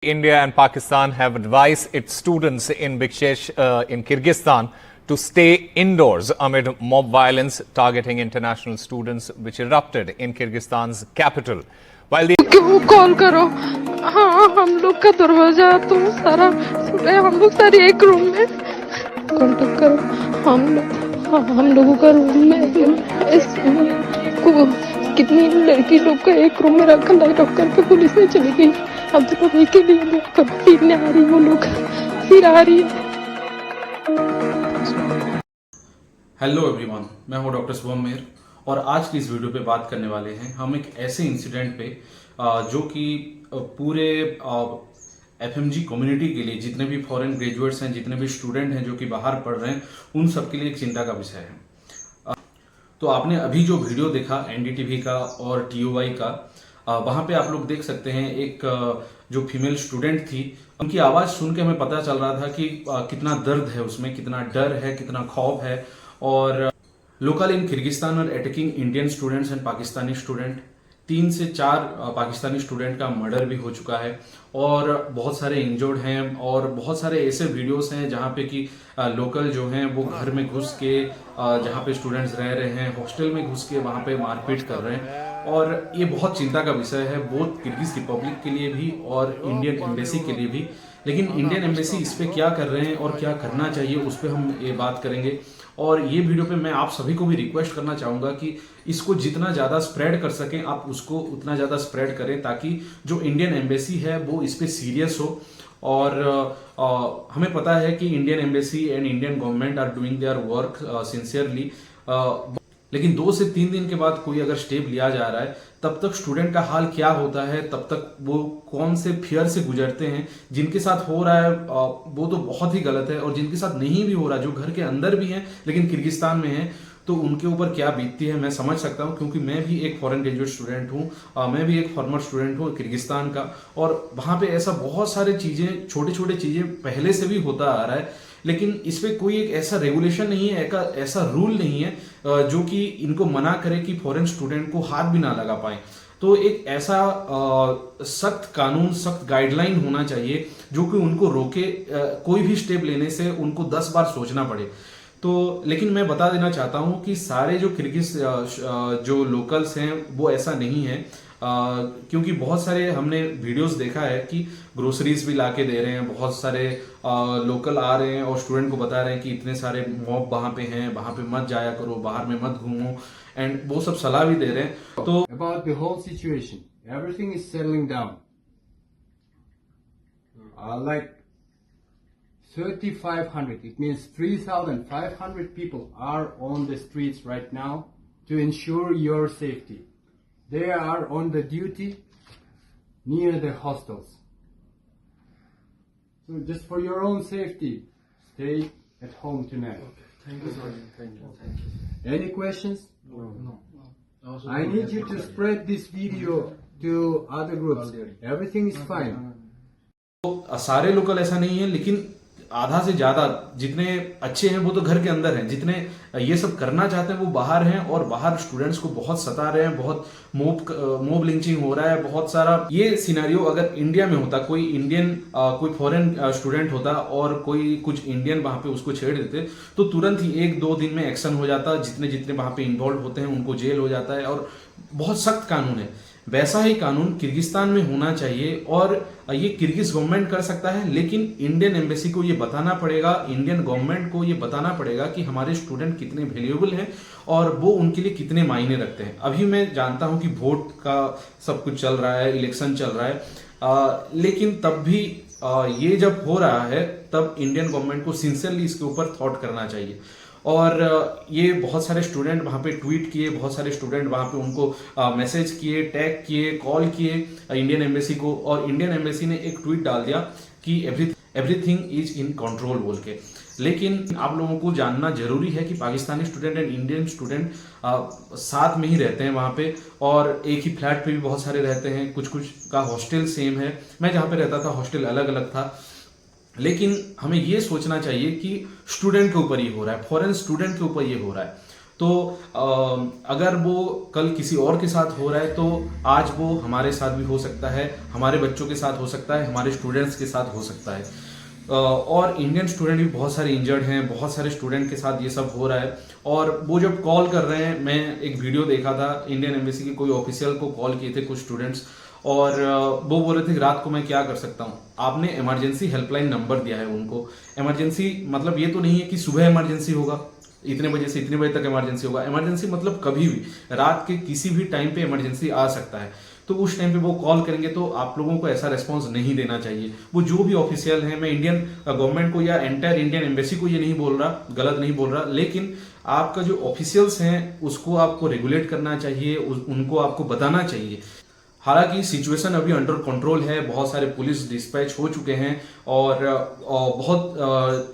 India and Pakistan have advised its students in Bikhesh in Kyrgyzstan to stay indoors amid mob violence targeting international students which erupted in Kyrgyzstan's capital. While the क्यों call करो। हाँ, हम लोग का दरवाजा तो सारा सुबह हम लोग सारे एक रूम में कांटेक्ट करो। हम लोगों का रूम में कितनी लड़की लोग का एक रूम में रखा लाइट ऑफ करके पुलिस में चली गई। अब तो अभी के लिए फिरने आ रही वो लोग फिर आ रही है। हेलो एवरीवन, मैं हूं डॉक्टर शुभम मेहर और आज की इस वीडियो पे बात करने वाले हैं हम एक ऐसे इंसिडेंट पे जो कि पूरे एफएमजी कम्युनिटी के लिए जितने भी फॉरेन ग्रेजुएट्स हैं, जितने भी स्टूडेंट हैं जो कि बाहर पढ़ रहे हैं, उन सब के लिए एक चिंता का विषय है। तो आपने अभी जो वीडियो देखा एनडीटीवी का और टीओवाई का, वहां पे आप लोग देख सकते हैं एक जो फीमेल स्टूडेंट थी, उनकी आवाज सुन के हमें पता चल रहा था कि कितना दर्द है उसमें, कितना डर है, कितना खौफ है। और लोकल इन किर्गिस्तान और attacking Indian students and Pakistani student, 3 से 4 पाकिस्तानी स्टूडेंट का मर्डर भी हो चुका है और बहुत सारे इंजर्ड हैं। और बहुत सारे ऐसे वीडियोस हैं जहां पे कि लोकल जो हैं वो घर में घुस के जहां पे स्टूडेंट्स रह रहे हैं, हॉस्टल में घुस के वहां पे मारपीट कर रहे हैं। और ये बहुत चिंता का विषय है, बोथ किर्गिज रिपब्लिक के लिए भी और इंडियन एम्बेसी के लिए भी। लेकिन इंडियन एम्बेसी इस पे क्या कर रहे हैं और क्या करना चाहिए, उस पर हम ये बात करेंगे। और ये वीडियो पे मैं आप सभी को भी रिक्वेस्ट करना चाहूंगा कि इसको जितना ज्यादा स्प्रेड कर सकें आप उसको उतना ज्यादा स्प्रेड करें, ताकि जो इंडियन एम्बेसी है वो इस पे सीरियस हो। और हमें पता है कि Indian embassy and Indian government are doing their work sincerely, लेकिन 2 से 3 दिन के बाद कोई अगर स्टेप लिया जा रहा है, तब तक स्टूडेंट का हाल क्या होता है, तब तक वो कौन से फियर से गुजरते हैं। जिनके साथ हो रहा है वो तो बहुत ही गलत है, और जिनके साथ नहीं भी हो रहा, जो घर के अंदर भी हैं लेकिन किर्गिस्तान में हैं, तो उनके ऊपर क्या बीतती है मैं समझ सकता हूं, क्योंकि मैं भी एक फॉरेन ग्रेजुएट स्टूडेंट हूं, मैं भी एक फॉर्मर स्टूडेंट हूं किर्गिस्तान का। और वहां पे ऐसा बहुत सारे चीजें, छोटे छोटे चीजें पहले से भी होता आ रहा है, लेकिन इस पे कोई एक ऐसा रेगुलेशन नहीं है, ऐसा रूल नहीं है जो कि इनको मना करे कि फॉरेन स्टूडेंट को हाथ भी ना लगा पाए। तो एक ऐसा सख्त कानून, सख्त गाइडलाइन होना चाहिए जो कि उनको रोके, कोई भी स्टेप लेने से उनको 10 बार सोचना पड़े। तो लेकिन मैं बता देना चाहता हूं कि सारे जो किर्गिज जो लोकल्स हैं वो ऐसा नहीं है, क्योंकि बहुत सारे हमने वीडियोस देखा है कि ग्रोसरीज भी लाके दे रहे हैं, बहुत सारे लोकल आ रहे हैं और स्टूडेंट को बता रहे हैं कि इतने सारे मॉब वहां पे हैं, वहां पे मत जाया करो, बाहर में मत घूमो, एंड वो सब सलाह भी दे रहे हैं। तो about the whole situation, everything is settling down. Like 3,500, it means 3,500 people are on the streets right now to ensure your safety. They are on the duty near the hostels. So just for your own safety, stay at home tonight. Thank you, sir. Thank you. Any questions? No. I need you to spread this video to other groups. Everything is fine. तो सारे local ऐसा नहीं है, लेकिन आधा से ज्यादा जितने अच्छे हैं वो तो घर के अंदर हैं, जितने ये सब करना चाहते हैं वो बाहर हैं। और बाहर स्टूडेंट्स को बहुत सता रहे हैं, बहुत मोब लिंचिंग हो रहा है, बहुत सारा। ये सिनेरियो अगर इंडिया में होता, कोई इंडियन कोई फॉरेन स्टूडेंट होता और कोई कुछ इंडियन वहां पे उसको छेड़ देते, तो तुरंत ही 1-2 दिन में एक्शन हो जाता। जितने जितने वहां पे इन्वॉल्व होते हैं उनको जेल हो जाता है, और बहुत सख्त कानून है। वैसा ही कानून किर्गिस्तान में होना चाहिए, और ये किर्गिज गवर्नमेंट कर सकता है, लेकिन इंडियन एम्बेसी को ये बताना पड़ेगा, इंडियन गवर्नमेंट को ये बताना पड़ेगा कि हमारे स्टूडेंट कितने वैल्यूएबल हैं और वो उनके लिए कितने मायने रखते हैं। अभी मैं जानता हूं कि वोट का सब कुछ चल रहा है, इलेक्शन चल रहा है, लेकिन तब भी ये जब हो रहा है तब इंडियन गवर्नमेंट को सिंसियरली इसके ऊपर थॉट करना चाहिए। और ये बहुत सारे स्टूडेंट वहां पे ट्वीट किए, बहुत सारे स्टूडेंट वहां पे उनको मैसेज किए, टैग किए, कॉल किए इंडियन एम्बेसी को, और इंडियन एम्बेसी ने एक ट्वीट डाल दिया कि एवरीथिंग इज इन कंट्रोल बोल के। लेकिन आप लोगों को जानना जरूरी है कि Pakistani student and Indian student साथ में ही रहते हैं वहां पे, और एक ही फ्लैट पे भी बहुत सारे रहते हैं, कुछ कुछ का हॉस्टल सेम है। मैं जहां पे रहता था हॉस्टल अलग अलग था, लेकिन हमें ये सोचना चाहिए कि स्टूडेंट के ऊपर ये हो रहा है, फॉरेन स्टूडेंट के ऊपर ये हो रहा है। तो अगर वो कल किसी और के साथ हो रहा है तो आज वो हमारे साथ भी हो सकता है, हमारे बच्चों के साथ हो सकता है, हमारे स्टूडेंट्स के साथ हो सकता है। और इंडियन स्टूडेंट भी बहुत सारे इंजर्ड हैं, बहुत सारे स्टूडेंट के साथ ये सब हो रहा है। और वो जब कॉल कर रहे हैं, मैं एक वीडियो देखा था, इंडियन एम्बेसी के कोई ऑफिशियल को कॉल किए थे कुछ स्टूडेंट्स, और वो बोल रहे थे कि रात को मैं क्या कर सकता हूँ। आपने इमरजेंसी हेल्पलाइन नंबर दिया है उनको। इमरजेंसी मतलब ये तो नहीं है कि सुबह इमरजेंसी होगा, इतने बजे से इतने बजे तक इमरजेंसी होगा। इमरजेंसी मतलब कभी भी, रात के किसी भी टाइम पे इमरजेंसी आ सकता है। तो उस टाइम पे वो कॉल करेंगे तो आप लोगों को ऐसा रेस्पॉन्स नहीं देना चाहिए। वो जो भी ऑफिशियल है, मैं इंडियन गवर्नमेंट को या एंटायर इंडियन एम्बेसी को ये नहीं बोल रहा, गलत नहीं बोल रहा, लेकिन आपका जो ऑफिशियल्स हैं उसको आपको रेगुलेट करना चाहिए, उनको आपको बताना चाहिए। हालांकि सिचुएशन अभी अंडर कंट्रोल है, बहुत सारे पुलिस डिस्पैच हो चुके हैं और बहुत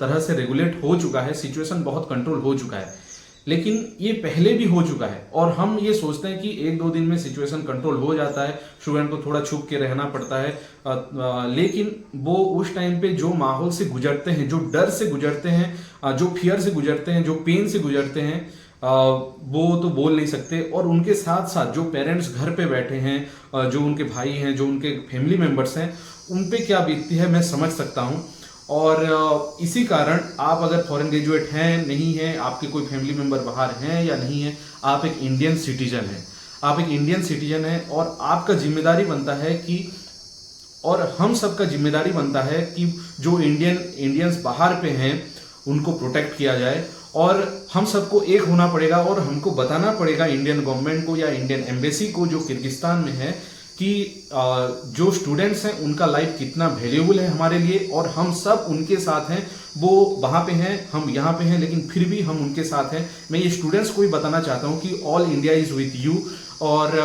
तरह से रेगुलेट हो चुका है, सिचुएशन बहुत कंट्रोल हो चुका है। लेकिन ये पहले भी हो चुका है और हम ये सोचते हैं कि एक दो दिन में सिचुएशन कंट्रोल हो जाता है, स्टूडेंट को थोड़ा छुप के रहना पड़ता है। लेकिन वो उस टाइम पे जो माहौल से गुजरते हैं, जो डर से गुजरते हैं, जो फियर से गुजरते हैं, जो पेन से गुजरते हैं, वो तो बोल नहीं सकते। और उनके साथ साथ जो पेरेंट्स घर पे बैठे हैं, जो उनके भाई हैं, जो उनके फैमिली मेंबर्स हैं, उन पे क्या बीतती है मैं समझ सकता हूँ। और इसी कारण आप अगर फॉरेन ग्रेजुएट हैं, नहीं हैं, आपके कोई फैमिली मेंबर बाहर हैं या नहीं है, आप एक इंडियन सिटीजन हैं, आप एक इंडियन सिटीजन हैं और आपका जिम्मेदारी बनता है कि, और हम सबका जिम्मेदारी बनता है कि जो इंडियंस बाहर पे हैं उनको प्रोटेक्ट किया जाए। और हम सबको एक होना पड़ेगा और हमको बताना पड़ेगा इंडियन गवर्नमेंट को या इंडियन एम्बेसी को जो किर्गिस्तान में है कि जो स्टूडेंट्स हैं उनका लाइफ कितना वैल्यूएबल है हमारे लिए, और हम सब उनके साथ हैं। वो वहाँ पे हैं, हम यहाँ पे हैं, लेकिन फिर भी हम उनके साथ हैं। मैं ये स्टूडेंट्स को भी बताना चाहता हूँ कि all India is with you. और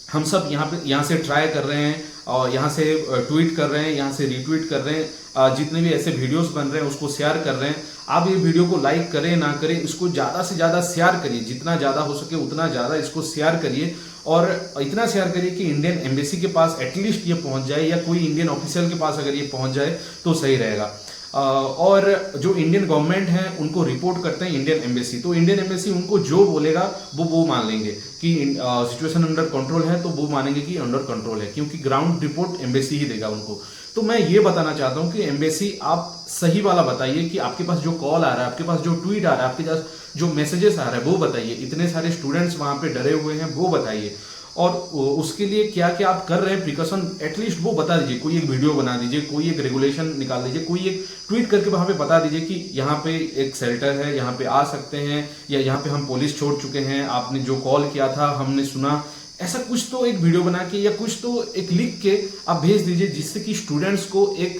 हम सब यहाँ से ट्राई कर रहे हैं, और यहाँ से ट्वीट कर रहे हैं, यहाँ से रीट्वीट कर रहे हैं, जितने भी ऐसे वीडियोस बन रहे हैं उसको शेयर कर रहे हैं। आप ये वीडियो को लाइक करें ना करें, इसको ज़्यादा से ज़्यादा शेयर करिए, जितना ज़्यादा हो सके उतना ज़्यादा इसको शेयर करिए। और इतना शेयर करिए कि इंडियन एम्बेसी के पास एटलीस्ट ये पहुंच जाए, या कोई इंडियन ऑफिशियल के पास अगर ये पहुंच जाए तो सही रहेगा। और जो इंडियन गवर्नमेंट है उनको रिपोर्ट करते हैं इंडियन एम्बेसी, तो इंडियन एम्बेसी उनको जो बोलेगा वो मान लेंगे कि सिचुएशन अंडर कंट्रोल है, तो वो मानेंगे कि अंडर कंट्रोल है, क्योंकि ग्राउंड रिपोर्ट एम्बेसी ही देगा उनको। तो मैं ये बताना चाहता हूँ कि एम्बेसी आप सही वाला बताइए कि आपके पास जो कॉल आ रहा है, आपके पास जो ट्वीट आ रहा है, आपके पास जो मैसेजेस आ रहा है वो बताइए। इतने सारे स्टूडेंट्स वहां पे डरे हुए हैं वो बताइए, और उसके लिए क्या क्या आप कर रहे हैं प्रिकॉशन एटलीस्ट वो बता दीजिए। कोई एक वीडियो बना दीजिए, कोई एक रेगुलेशन निकाल दीजिए, कोई एक ट्वीट करके वहां पे बता दीजिए कि यहाँ पे एक शेल्टर है, यहाँ पे आ सकते हैं, या यहाँ पे हम पुलिस छोड़ चुके हैं, आपने जो कॉल किया था हमने सुना। ऐसा कुछ तो एक वीडियो बना के या कुछ तो एक लिख के आप भेज दीजिए, जिससे कि स्टूडेंट्स को एक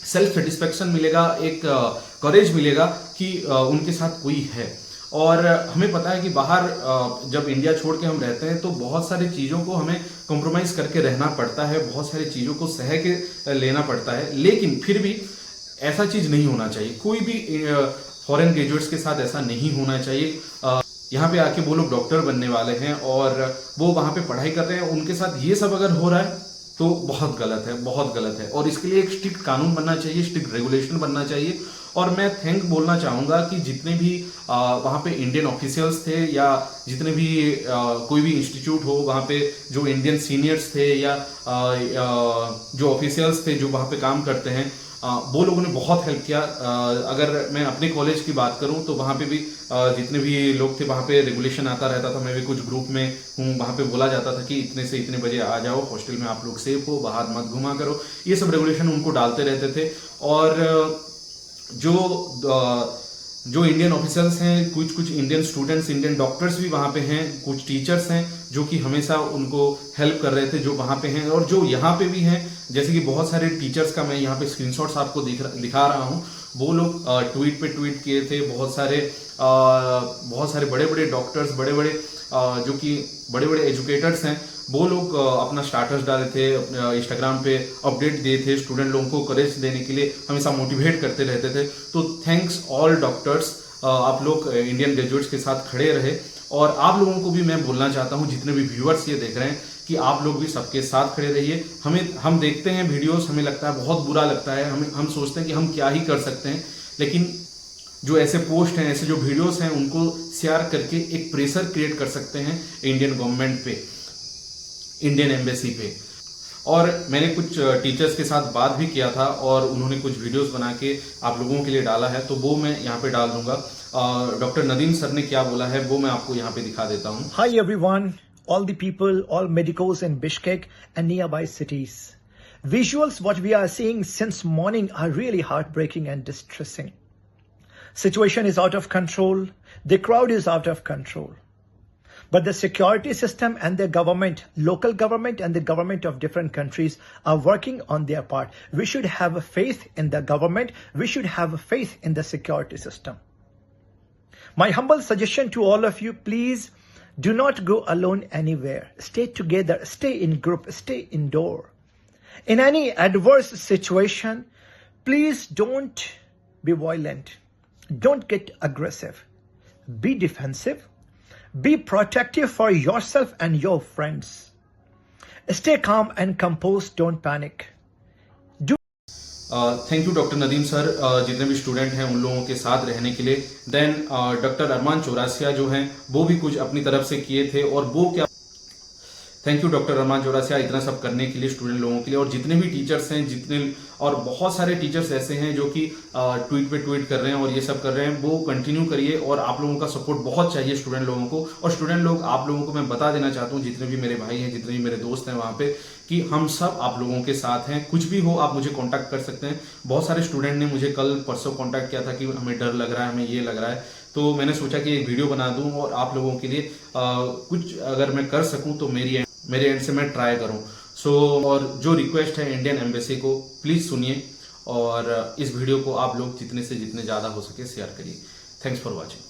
सेल्फ सेटिस्फेक्शन मिलेगा, एक करेज मिलेगा कि उनके साथ कोई है। और हमें पता है कि बाहर जब इंडिया छोड़ के हम रहते हैं तो बहुत सारी चीज़ों को हमें कॉम्प्रोमाइज़ करके रहना पड़ता है, बहुत सारी चीज़ों को सह के लेना पड़ता है। लेकिन फिर भी ऐसा चीज़ नहीं होना चाहिए, कोई भी फॉरेन ग्रेजुएट्स के साथ ऐसा नहीं होना चाहिए। यहाँ पे आके वो लोग डॉक्टर बनने वाले हैं और वो वहाँ पे पढ़ाई कर रहे हैं, उनके साथ ये सब अगर हो रहा है तो बहुत गलत है, बहुत गलत है। और इसके लिए एक स्ट्रिक्ट कानून बनना चाहिए, स्ट्रिक्ट रेगुलेशन बनना चाहिए। और मैं थैंक बोलना चाहूँगा कि जितने भी वहाँ पे इंडियन ऑफिशियल्स थे, या जितने भी कोई भी इंस्टीट्यूट हो वहाँ पे जो इंडियन सीनियर्स थे, या जो ऑफिशियल्स थे जो वहाँ पे काम करते हैं, वो लोगों ने बहुत हेल्प किया। अगर मैं अपने कॉलेज की बात करूं तो वहाँ पे भी जितने भी लोग थे वहाँ पे रेगुलेशन आता रहता था। मैं भी कुछ ग्रुप में हूँ, वहाँ पे बोला जाता था कि इतने से इतने बजे आ जाओ, हॉस्टल में आप लोग सेफ हो, बाहर मत घुमा करो, ये सब रेगुलेशन उनको डालते रहते थे। और जो इंडियन ऑफिसर्स हैं, कुछ इंडियन स्टूडेंट्स, इंडियन डॉक्टर्स भी वहाँ पे हैं, कुछ टीचर्स हैं जो कि हमेशा उनको हेल्प कर रहे थे, जो वहाँ पे हैं और जो यहाँ पे भी हैं। जैसे कि बहुत सारे टीचर्स का मैं यहाँ पे स्क्रीनशॉट्स आपको दिखा रहा हूँ, वो लोग ट्वीट पे ट्वीट किए थे। बहुत सारे बड़े बड़े डॉक्टर्स, बड़े बड़े जो कि बड़े बड़े एजुकेटर्स हैं, वो लोग अपना स्टाटस डाले थे, अपने इंस्टाग्राम पे अपडेट दिए थे, स्टूडेंट लोगों को करेज देने के लिए हमेशा मोटिवेट करते रहते थे। तो थैंक्स ऑल डॉक्टर्स, आप लोग इंडियन ग्रेजुएट्स के साथ खड़े रहे। और आप लोगों को भी मैं बोलना चाहता हूँ, जितने भी व्यूअर्स ये देख रहे हैं, कि आप लोग भी सबके साथ खड़े रहिए। हम देखते हैं वीडियोस, हमें लगता है बहुत बुरा लगता है, हम सोचते हैं कि हम क्या ही कर सकते हैं, लेकिन जो ऐसे पोस्ट हैं, ऐसे जो वीडियोस हैं, उनको शेयर करके एक प्रेशर क्रिएट कर सकते हैं इंडियन गवर्नमेंट पे, इंडियन एम्बेसी पे। और मैंने कुछ टीचर्स के साथ बात भी किया था और उन्होंने कुछ वीडियोस बना के आप लोगों के लिए डाला है, तो वो मैं यहाँ पे डाल दूंगा। डॉक्टर नदीम सर ने क्या बोला है वो मैं आपको यहाँ पे दिखा देता हूँ। Hi everyone, all the people, all medicos in Bishkek and nearby cities. Visuals what we are seeing since morning are really heartbreaking and distressing. Situation is out of control. The crowd is out of control. But the security system and the government, local government and the government of different countries are working on their part. We should have faith in the government. We should have faith in the security system. My humble suggestion to all of you, please do not go alone anywhere. Stay together, stay in group, stay indoor. In any adverse situation, please don't be violent. Don't get aggressive. Be defensive. Be protective for yourself and your friends. Stay calm and composed. Don't panic. Thank you doctor Nadeem sir, जितने भी student हैं उन लोगों के साथ रहने के लिए। देन डॉक्टर अरमान चौरासिया जो हैं वो भी कुछ अपनी तरफ से किए थे, और वो क्या, थैंक यू डॉक्टर अरमान चौरासिया इतना सब करने के लिए स्टूडेंट लोगों के लिए। और जितने भी टीचर्स हैं, जितने और बहुत सारे टीचर्स ऐसे हैं जो कि ट्वीट पे ट्वीट कर रहे हैं और ये सब कर रहे हैं, वो कंटिन्यू करिए। और आप लोगों का सपोर्ट बहुत चाहिए स्टूडेंट लोगों को। और स्टूडेंट लोग, आप लोगों को मैं बता देना चाहता हूँ, जितने भी मेरे भाई हैं, जितने भी मेरे दोस्त हैं वहाँ पे, कि हम सब आप लोगों के साथ हैं। कुछ भी हो आप मुझे कांटेक्ट कर सकते हैं। बहुत सारे स्टूडेंट ने मुझे कल परसों कांटेक्ट किया था कि हमें डर लग रहा है, हमें ये लग रहा है, तो मैंने सोचा कि एक वीडियो बना दूं और आप लोगों के लिए कुछ अगर मैं कर सकूं तो मेरे एंड से मैं ट्राई करूं। और जो रिक्वेस्ट है इंडियन एम्बेसी को, प्लीज सुनिए और इस वीडियो को आप लोग जितने से जितने ज्यादा हो सके शेयर करिए। Thanks for watching.